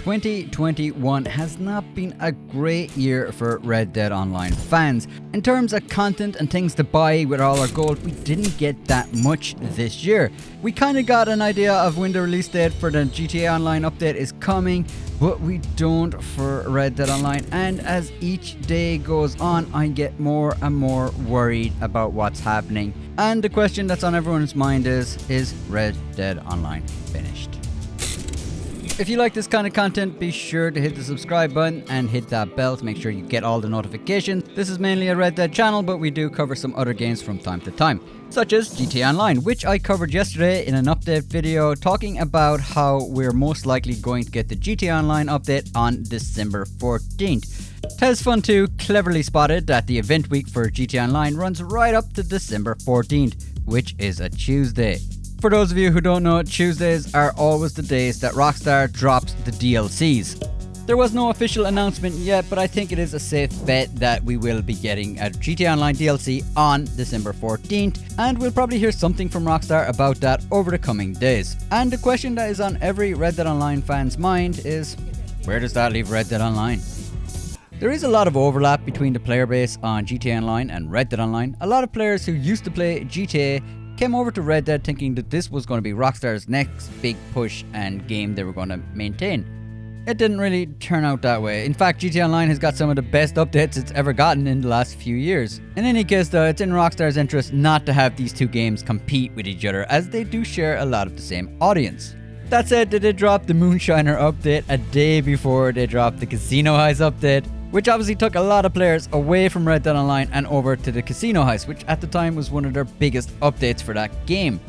2021 has not been a great year for Red Dead Online fans. In terms of content and things to buy with all our gold, we didn't get that much this year. We kind of got an idea of when the release date for the GTA Online update is coming, but we don't for Red Dead Online, and as each day goes on, I get more and more worried about what's happening. And the question that's on everyone's mind is Red Dead Online finished? If you like this kind of content, be sure to hit the subscribe button and hit that bell to make sure you get all the notifications. This is mainly a Red Dead channel, but we do cover some other games from time to time, such as GTA Online, which I covered yesterday in an update video talking about how we're most likely going to get the GTA Online update on December 14th. TesFun 2 cleverly spotted that the event week for GTA Online runs right up to December 14th, which is a Tuesday. For those of you who don't know, Tuesdays are always the days that Rockstar drops the DLCs. There was no official announcement yet, but I think it is a safe bet that we will be getting a GTA Online DLC on December 14th, and we'll probably hear something from Rockstar about that over the coming days. And the question that is on every Red Dead Online fan's mind is, where does that leave Red Dead Online? There is a lot of overlap between the player base on GTA Online and Red Dead Online. A lot of players who used to play GTA came over to Red Dead thinking that this was going to be Rockstar's next big push and game they were going to maintain. It didn't really turn out that way. In fact, GTA Online has got some of the best updates it's ever gotten in the last few years. In any case though, it's in Rockstar's interest not to have these two games compete with each other, as they do share a lot of the same audience. That said, they did drop the Moonshiner update a day before they dropped the Casino Heist update, which obviously took a lot of players away from Red Dead Online and over to the Casino Heist, which at the time was one of their biggest updates for that game.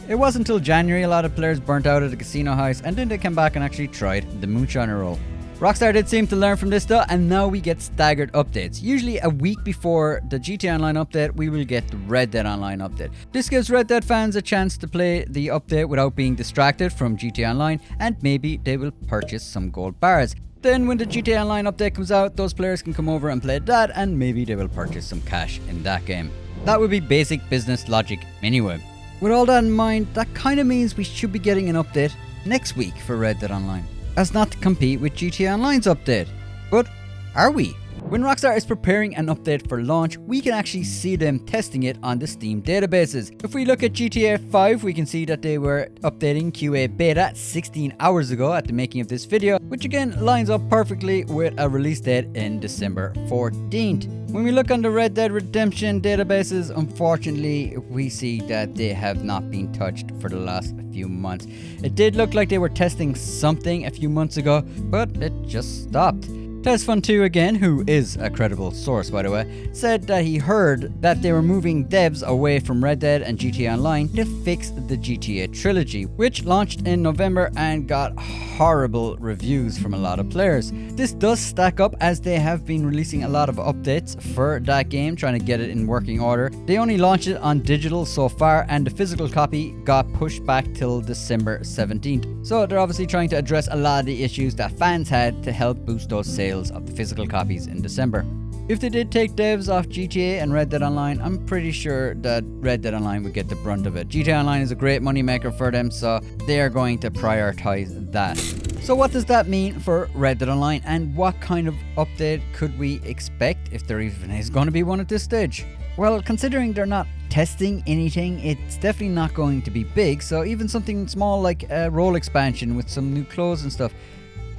It wasn't until January a lot of players burnt out of the Casino Heist, and then they came back and actually tried the Moonshiner role. Rockstar did seem to learn from this though, and now we get staggered updates. Usually a week before the GTA Online update, we will get the Red Dead Online update. This gives Red Dead fans a chance to play the update without being distracted from GTA Online, and maybe they will purchase some gold bars. Then when the GTA Online update comes out, those players can come over and play that, and maybe they will purchase some cash in that game. That would be basic business logic anyway. With all that in mind, that kind of means we should be getting an update next week for Red Dead Online, as not to compete with GTA Online's update. But are we? When Rockstar is preparing an update for launch, we can actually see them testing it on the Steam databases. If we look at GTA 5, we can see that they were updating QA beta 16 hours ago at the making of this video, which again lines up perfectly with a release date in December 14th. When we look on the Red Dead Redemption databases, unfortunately, we see that they have not been touched for the last few months. It did look like they were testing something a few months ago, but it just stopped. TesFun 2 again, who is a credible source by the way, said that he heard that they were moving devs away from Red Dead and GTA Online to fix the GTA trilogy, which launched in November and got horrible reviews from a lot of players. This does stack up as they have been releasing a lot of updates for that game, trying to get it in working order. They only launched it on digital so far, and the physical copy got pushed back till December 17th. So they're obviously trying to address a lot of the issues that fans had to help boost those sales of the physical copies in December. If they did take devs off GTA and Red Dead Online, I'm pretty sure that Red Dead Online would get the brunt of it. GTA Online is a great moneymaker for them, so they are going to prioritize that. So what does that mean for Red Dead Online, and what kind of update could we expect, if there even is going to be one at this stage? Well, considering they're not testing anything, it's definitely not going to be big, so even something small like a role expansion with some new clothes and stuff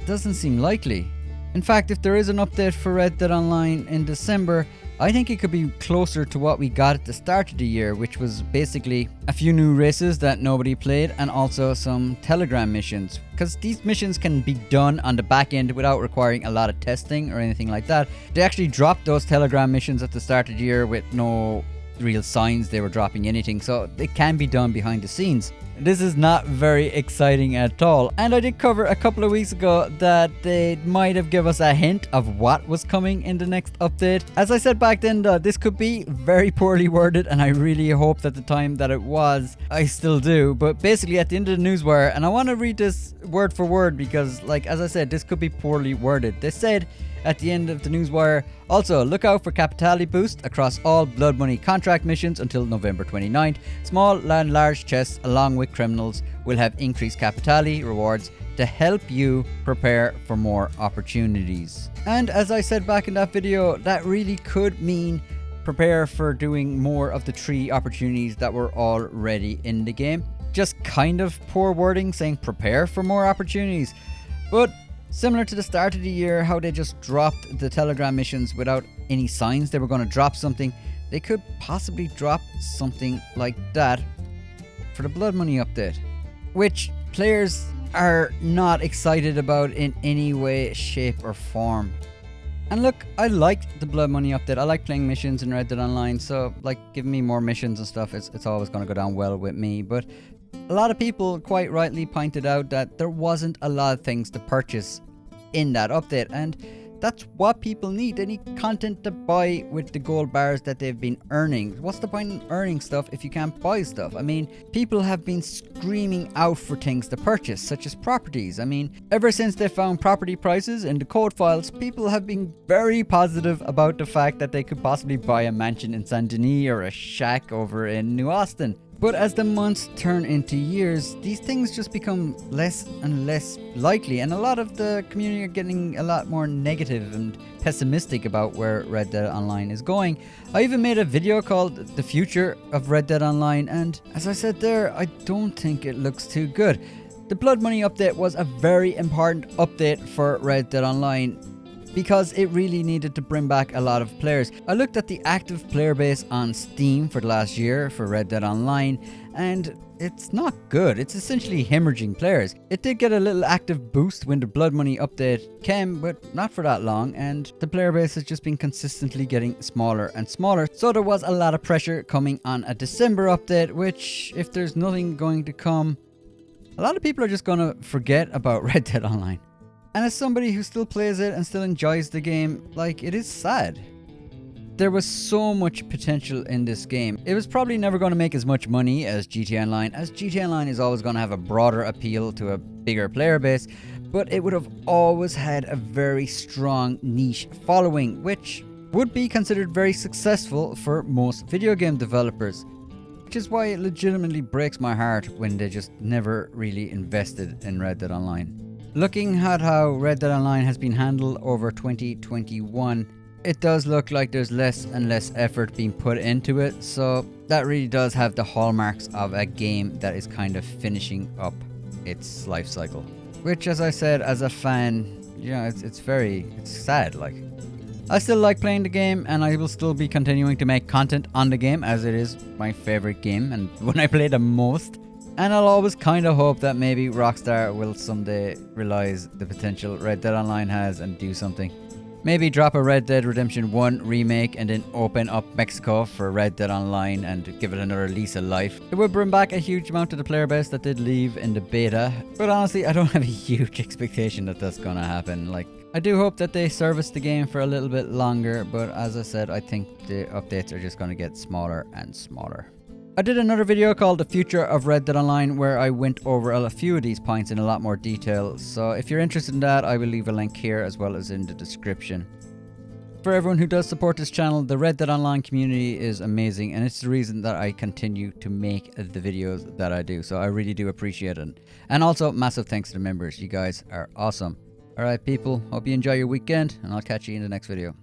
doesn't seem likely. In fact, if there is an update for Red Dead Online in December, I think it could be closer to what we got at the start of the year, which was basically a few new races that nobody played and also some Telegram missions. Because these missions can be done on the back end without requiring a lot of testing or anything like that. They actually dropped those Telegram missions at the start of the year with no real signs they were dropping anything, so it can be done behind the scenes. This is not very exciting at all, and I did cover a couple of weeks ago that they might have given us a hint of what was coming in the next update. As I said back then though, this could be very poorly worded, and I really hoped at the time that it was. I still do, but basically at the end of the newswire, and I want to read this word for word because, like, as I said, this could be poorly worded. They said at the end of the newswire, also look out for capitality boost across all blood money contract missions until November 29th. Small and large chests along with with criminals will have increased capitality rewards to help you prepare for more opportunities. And as I said back in that video, that really could mean prepare for doing more of the 3 opportunities that were already in the game. Just kind of poor wording saying prepare for more opportunities, but similar to the start of the year, how they just dropped the Telegram missions without any signs they were going to drop something, they could possibly drop something like that for the Blood Money update, which players are not excited about in any way, shape or form. And look, I liked the Blood Money update. I like playing missions in Red Dead Online, so like giving me more missions and stuff, it's always going to go down well with me. But a lot of people quite rightly pointed out that there wasn't a lot of things to purchase in that update, and that's what people need. They need content to buy with the gold bars that they've been earning. What's the point in earning stuff if you can't buy stuff? I mean, people have been screaming out for things to purchase, such as properties. I mean, ever since they found property prices in the code files, people have been very positive about the fact that they could possibly buy a mansion in Saint Denis or a shack over in New Austin. But as the months turn into years, these things just become less and less likely, and a lot of the community are getting a lot more negative and pessimistic about where Red Dead Online is going. I even made a video called The Future of Red Dead Online, and as I said there, I don't think it looks too good. The Blood Money update was a very important update for Red Dead Online, because it really needed to bring back a lot of players. I looked at the active player base on Steam for the last year for Red Dead Online, and it's not good. It's essentially hemorrhaging players. It did get a little active boost when the Blood Money update came, but not for that long, and the player base has just been consistently getting smaller and smaller. So there was a lot of pressure coming on a December update, which, if there's nothing going to come, a lot of people are just going to forget about Red Dead Online. And as somebody who still plays it and still enjoys the game, like, it is sad. There was so much potential in this game. It was probably never going to make as much money as GTA Online, as GTA Online is always going to have a broader appeal to a bigger player base, but it would have always had a very strong niche following, which would be considered very successful for most video game developers. Which is why it legitimately breaks my heart when they just never really invested in Red Dead Online. Looking at how Red Dead Online has been handled over 2021, it does look like there's less and less effort being put into it, so that really does have the hallmarks of a game that is kind of finishing up its life cycle. Which, as I said, as a fan, yeah, it's sad. Like, I still like playing the game, and I will still be continuing to make content on the game, as it is my favorite game and when I play the most. And I'll always kind of hope that maybe Rockstar will someday realize the potential Red Dead Online has and do something. Maybe drop a Red Dead Redemption 1 remake and then open up Mexico for Red Dead Online and give it another lease of life. It would bring back a huge amount of the player base that did leave in the beta. But honestly, I don't have a huge expectation that that's gonna happen. Like, I do hope that they service the game for a little bit longer, but as I said, I think the updates are just gonna get smaller and smaller. I did another video called The Future of Red Dead Online where I went over a few of these points in a lot more detail, so if you're interested in that, I will leave a link here as well as in the description. For everyone who does support this channel, the Red Dead Online community is amazing, and it's the reason that I continue to make the videos that I do, so I really do appreciate it. And also, massive thanks to the members. You guys are awesome. Alright people, hope you enjoy your weekend, and I'll catch you in the next video.